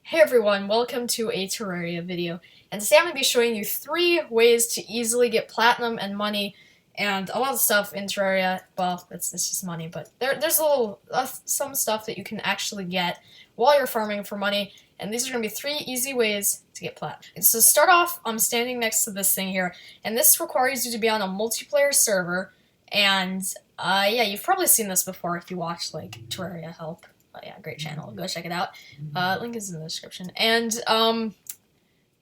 Hey everyone, welcome to a Terraria video, and today I'm going to be showing you 3 ways to easily get platinum and money, and a lot of stuff in Terraria. Well, it's just money, but there's some stuff that you can actually get while you're farming for money, and these are going to be 3 easy ways to get platinum. And so to start off, I'm standing next to this thing here, and this requires you to be on a multiplayer server, and yeah, you've probably seen this before if you watch, like, Terraria Help. Yeah, great channel. Go check it out. Link is in the description. And,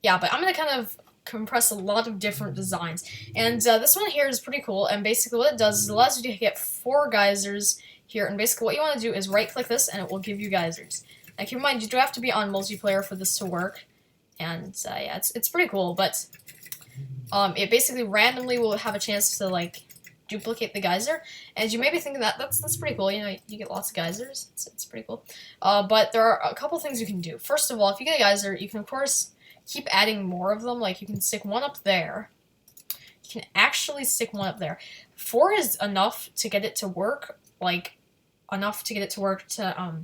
yeah, but I'm going to kind of compress a lot of different designs. And this one here is pretty cool. And basically what it does is it allows you to get 4 geysers here. And basically what you want to do is right-click this, and it will give you geysers. Now, keep in mind, you do have to be on multiplayer for this to work. And, yeah, it's pretty cool. But it basically randomly will have a chance to, like, duplicate the geyser, and you may be thinking that's pretty cool. You know, you get lots of geysers. It's pretty cool. But there are a couple things you can do. First of all, if you get a geyser, you can of course keep adding more of them. Like you can stick one up there. You can actually stick one up there. 4 is enough to get it to work. Like enough to get it to work to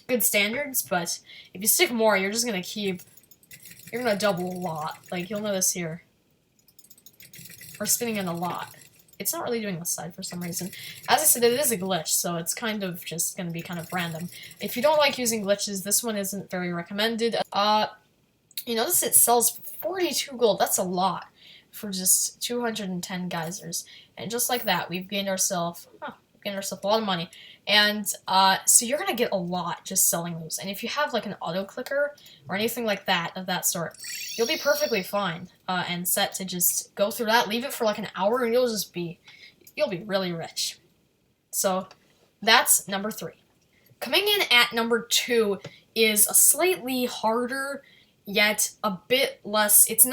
good standards. But if you stick more, you're just gonna you're gonna double a lot. Like you'll notice here, we're spinning in a lot. It's not really doing this side for some reason. As I said, it is a glitch, so it's kind of just going to be kind of random. If you don't like using glitches, this one isn't very recommended. You notice it sells for 42 gold. That's a lot for just 210 geysers. And just like that, we've gained ourselves a lot of money. And so you're going to get a lot just selling those. And if you have like an auto clicker or anything like that of that sort, you'll be perfectly fine and set to just go through that, leave it for like an hour, and you'll be really rich. So that's number 3. Coming in at number 2 is a slightly harder, yet a bit less. It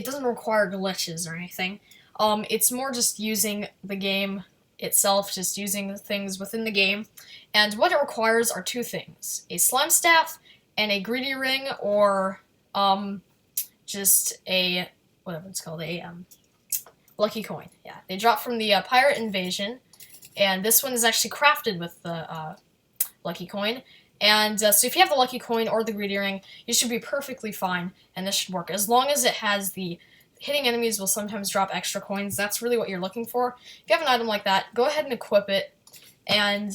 doesn't require glitches or anything. It's more just using the game itself, just using the things within the game, and what it requires are 2 things: a slime staff and a greedy ring, or just a whatever it's called, a lucky coin. Yeah, they drop from the pirate invasion, and this one is actually crafted with the lucky coin. And so if you have the lucky coin or the greedy ring, you should be perfectly fine, and this should work as long as it has the hitting enemies will sometimes drop extra coins. That's really what you're looking for. If you have an item like that, go ahead and equip it. And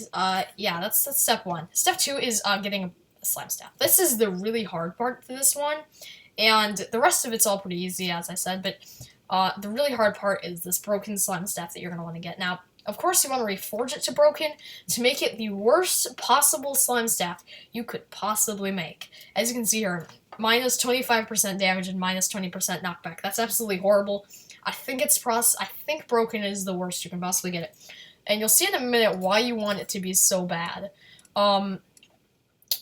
yeah, that's step 1. Step 2 is getting a slime staff. This is the really hard part to this one, and the rest of it's all pretty easy, as I said. But the really hard part is this broken slime staff that you're gonna want to get. Now, of course, you want to reforge it to broken to make it the worst possible slime staff you could possibly make. As you can see here, minus 25% damage and minus 20% knockback. That's absolutely horrible. I think broken is the worst you can possibly get it. And you'll see in a minute why you want it to be so bad.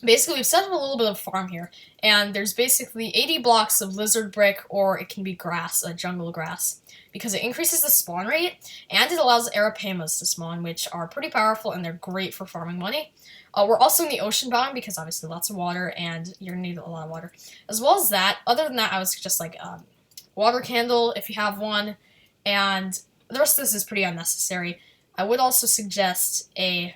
Basically, we've set up a little bit of farm here, and there's basically 80 blocks of lizard brick, or it can be grass, jungle grass, because it increases the spawn rate, and it allows arapamas to spawn, which are pretty powerful, and they're great for farming money. We're also in the ocean biome, because obviously lots of water, and you're going to need a lot of water. As well as that, other than that, I was just like, water candle, if you have one, and the rest of this is pretty unnecessary. I would also suggest a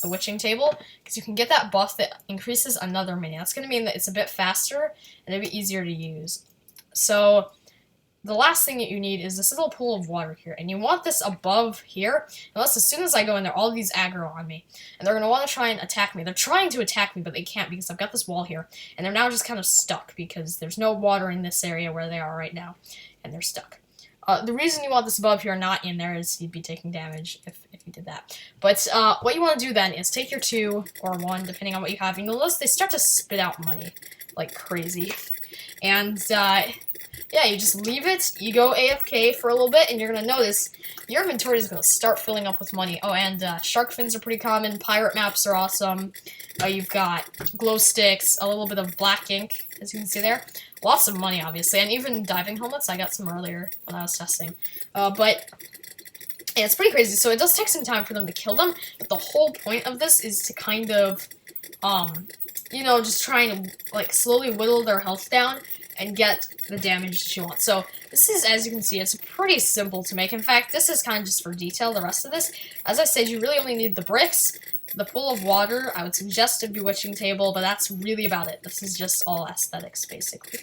bewitching table, because you can get that buff that increases another mini. That's going to mean that it's a bit faster, and it'll be easier to use. So the last thing that you need is this little pool of water here, and you want this above here, unless as soon as I go in there, all of these aggro on me, and they're going to want to try and attack me. They're trying to attack me, but they can't because I've got this wall here, and they're now just kind of stuck because there's no water in this area where they are right now, and they're stuck. The reason you want this above here, not in there, is you'd be taking damage if you did that. But what you want to do then is take your 2 or 1, depending on what you have, and you'll notice they start to spit out money like crazy. And yeah, you just leave it, you go AFK for a little bit, and you're going to notice your inventory is going to start filling up with money. Oh, and shark fins are pretty common, pirate maps are awesome, you've got glow sticks, a little bit of black ink, as you can see there. Lots of money, obviously, and even diving helmets. I got some earlier when I was testing. But yeah, it's pretty crazy, so it does take some time for them to kill them, but the whole point of this is to kind of, you know, just try and, like, slowly whittle their health down, and get the damage that you want. So this is, as you can see, it's pretty simple to make. In fact, this is kind of just for detail. The rest of this, as I said, you really only need the bricks, the pool of water. I would suggest a bewitching table, but that's really about it. This is just all aesthetics, basically.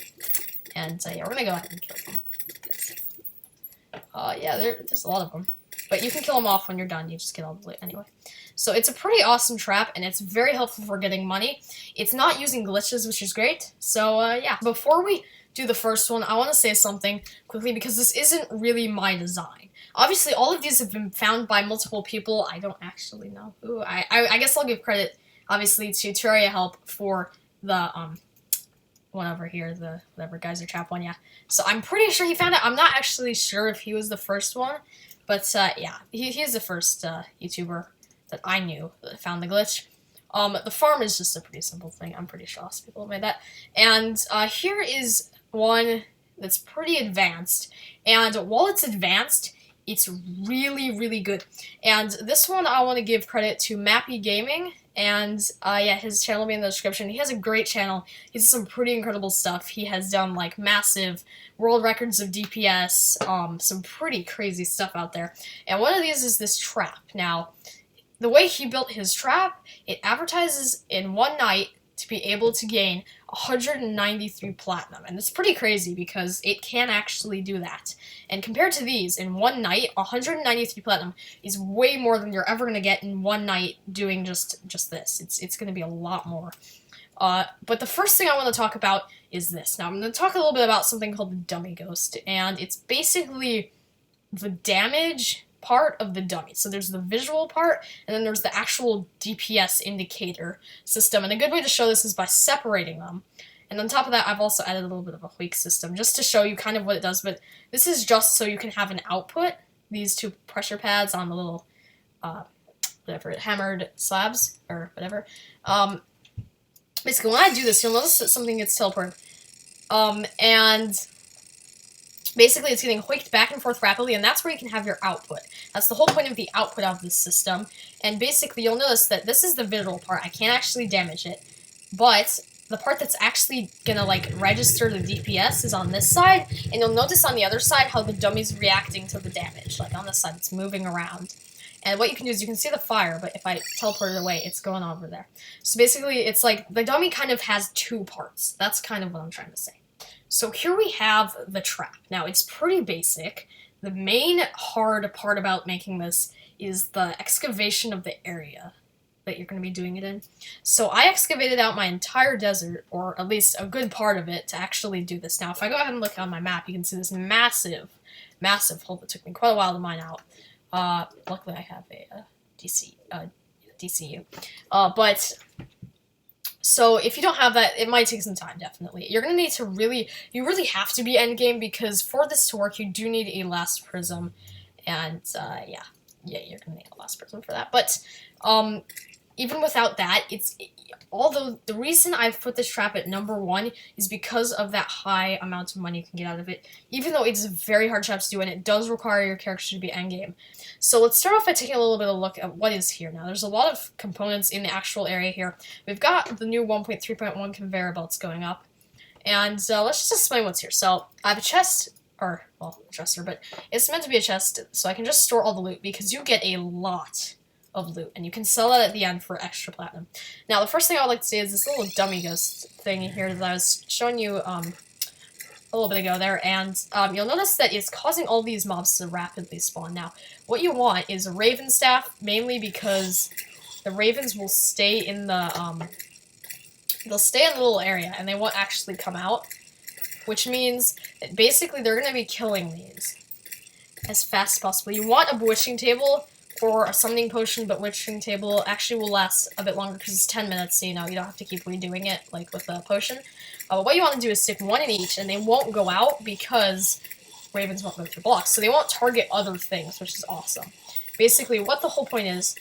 And yeah, we're gonna go ahead and kill them. Yeah, there's a lot of them. But you can kill them off when you're done. You just get all the loot anyway. So it's a pretty awesome trap, and it's very helpful for getting money. It's not using glitches, which is great. So yeah, before we do the first one, I want to say something quickly because this isn't really my design. Obviously, all of these have been found by multiple people. I don't actually know who. I guess I'll give credit, obviously, to Terraria Help for the one over here, the whatever geyser trap one. Yeah. So I'm pretty sure he found it. I'm not actually sure if he was the first one, but yeah, he's the first YouTuber that I knew that found the glitch. The farm is just a pretty simple thing. I'm pretty sure lots of people have made that. And here is one that's pretty advanced. And while it's advanced, it's really, really good. And this one I want to give credit to Mappy Gaming. And yeah, his channel will be in the description. He has a great channel. He does some pretty incredible stuff. He has done like massive world records of DPS, some pretty crazy stuff out there. And one of these is this trap. Now, the way he built his trap, it advertises in one night to be able to gain 193 platinum. And it's pretty crazy because it can actually do that. And compared to these, in one night, 193 platinum is way more than you're ever going to get in one night doing just this. It's going to be a lot more. But the first thing I want to talk about is this. Now, I'm going to talk a little bit about something called the dummy ghost. And it's basically the damage part of the dummy. So there's the visual part, and then there's the actual DPS indicator system. And a good way to show this is by separating them. And on top of that, I've also added a little bit of a wake system just to show you kind of what it does. But this is just so you can have an output. These two pressure pads on the little, whatever, hammered slabs, or whatever. Basically, when I do this, you'll notice that something gets teleported. And basically, it's getting hoiked back and forth rapidly, and that's where you can have your output. That's the whole point of the output of this system. And basically, you'll notice that this is the visual part. I can't actually damage it. But the part that's actually gonna, like, register the DPS is on this side. And you'll notice on the other side how the dummy's reacting to the damage. Like, on this side, it's moving around. And what you can do is you can see the fire, but if I teleport it away, it's going over there. So basically, it's like the dummy kind of has two parts. That's kind of what I'm trying to say. So here we have the trap. Now, it's pretty basic. The main hard part about making this is the excavation of the area that you're going to be doing it in. So I excavated out my entire desert, or at least a good part of it, to actually do this. Now, if I go ahead and look on my map, you can see this massive hole that took me quite a while to mine out. Luckily, I have a DCU. But so if you don't have that, it might take some time, definitely. You're going to need to you really have to be endgame, because for this to work, you do need a last prism. And, yeah, you're going to need a last prism for that. But, even without that, although the reason I've put this trap at number 1 is because of that high amount of money you can get out of it, even though it's a very hard trap to do, and it does require your character to be endgame. So let's start off by taking a little bit of a look at what is here. Now, there's a lot of components in the actual area here. We've got the new 1.3.1 conveyor belts going up, and let's just explain what's here. So I have a chest, or, well, a dresser, but it's meant to be a chest, so I can just store all the loot, because you get a lot of loot, and you can sell it at the end for extra platinum. Now, the first thing I would like to say is this little dummy ghost thing here that I was showing you a little bit ago there, and you'll notice that it's causing all these mobs to rapidly spawn. Now, what you want is a raven staff, mainly because the ravens will stay in the they'll stay in the little area, and they won't actually come out, which means that basically they're going to be killing these as fast as possible. You want a bewitching table or a summoning potion, but witching table actually will last a bit longer because it's 10 minutes, so you don't have to keep redoing it like with a potion. But what you want to do is stick one in each, and they won't go out because ravens won't go through blocks, so they won't target other things, which is awesome. Basically, what the whole point is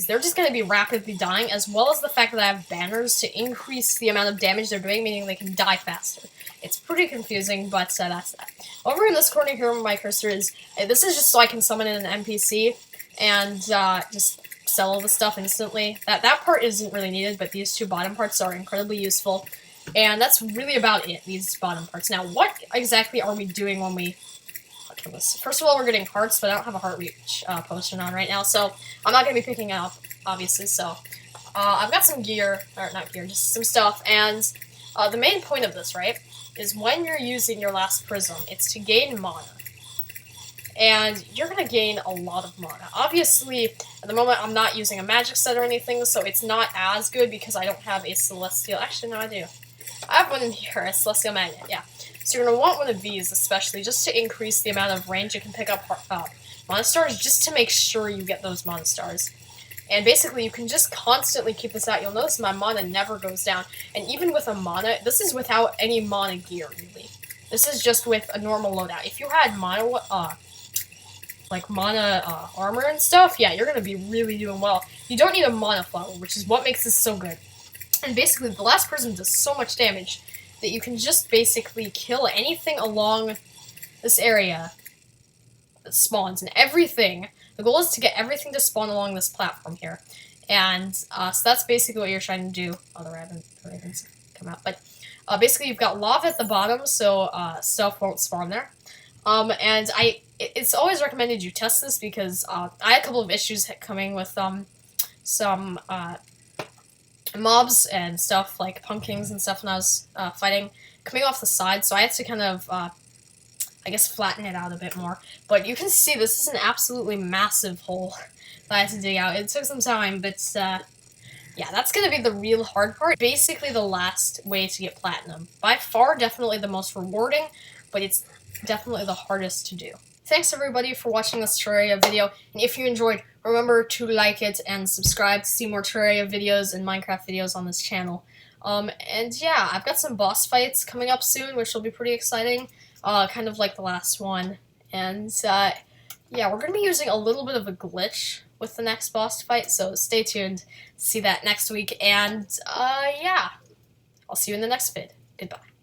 they're just going to be rapidly dying, as well as the fact that I have banners to increase the amount of damage they're doing, meaning they can die faster. It's pretty confusing, but that's that. Over in this corner here where my cursor is, this is just so I can summon in an NPC, and just sell all the stuff instantly. That part isn't really needed, but these two bottom parts are incredibly useful. And that's really about it, these bottom parts. Now, what exactly are we doing when we kill this? First of all, we're getting hearts, but I don't have a heart reach potion on right now, so I'm not going to be picking it up, obviously, so... I've got some gear, or not gear, just some stuff, and the main point of this, right, is when you're using your last prism, it's to gain mana. And you're going to gain a lot of mana. Obviously, at the moment, I'm not using a magic set or anything, so it's not as good because I don't have a celestial... Actually, no, I do. I have one in here, a celestial magnet, yeah. So you're going to want one of these, especially, just to increase the amount of range you can pick up mana stars, just to make sure you get those mana stars. And basically, you can just constantly keep this out. You'll notice my mana never goes down. And even with a mana, this is without any mana gear, really. This is just with a normal loadout. If you had mana, armor and stuff, yeah, you're going to be really doing well. You don't need a mana flower, which is what makes this so good. And basically, the last prism does so much damage that you can just basically kill anything along this area that spawns, and everything. The goal is to get everything to spawn along this platform here. And so that's basically what you're trying to do. Oh, the ravens come out. But basically, you've got lava at the bottom, so stuff won't spawn there. And it's always recommended you test this because I had a couple of issues coming with some mobs and stuff, like pumpkins and stuff when I was fighting, coming off the side, so I had to kind of, I guess, flatten it out a bit more. But you can see this is an absolutely massive hole that I had to dig out. It took some time, but yeah, that's going to be the real hard part. Basically the last way to get platinum. By far, definitely the most rewarding, but it's definitely the hardest to do. Thanks everybody for watching this Terraria video, and if you enjoyed, remember to like it and subscribe to see more Terraria videos and Minecraft videos on this channel. And yeah, I've got some boss fights coming up soon, which will be pretty exciting, kind of like the last one. And yeah, we're going to be using a little bit of a glitch with the next boss fight, so stay tuned to see that next week. And yeah, I'll see you in the next vid. Goodbye.